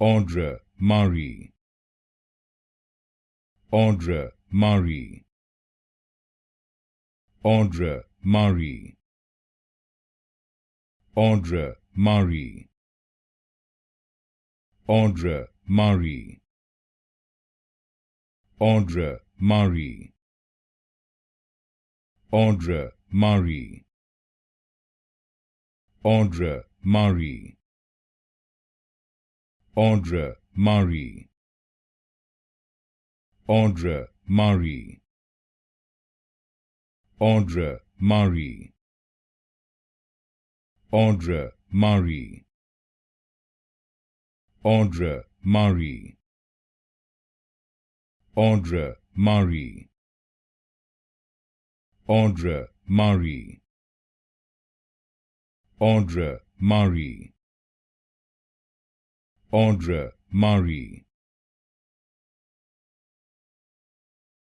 Audra Mari, Audra Mari, Audra Mari, Audra Mari, Audra Mari, Audra Mari, Audra Mari, Audra Mari, Audra Mari, Audra Mari, Audra Mari, Audra Mari, Audra Mari, Audra Mari, Audra Mari, Audra Mari, Audra Mari,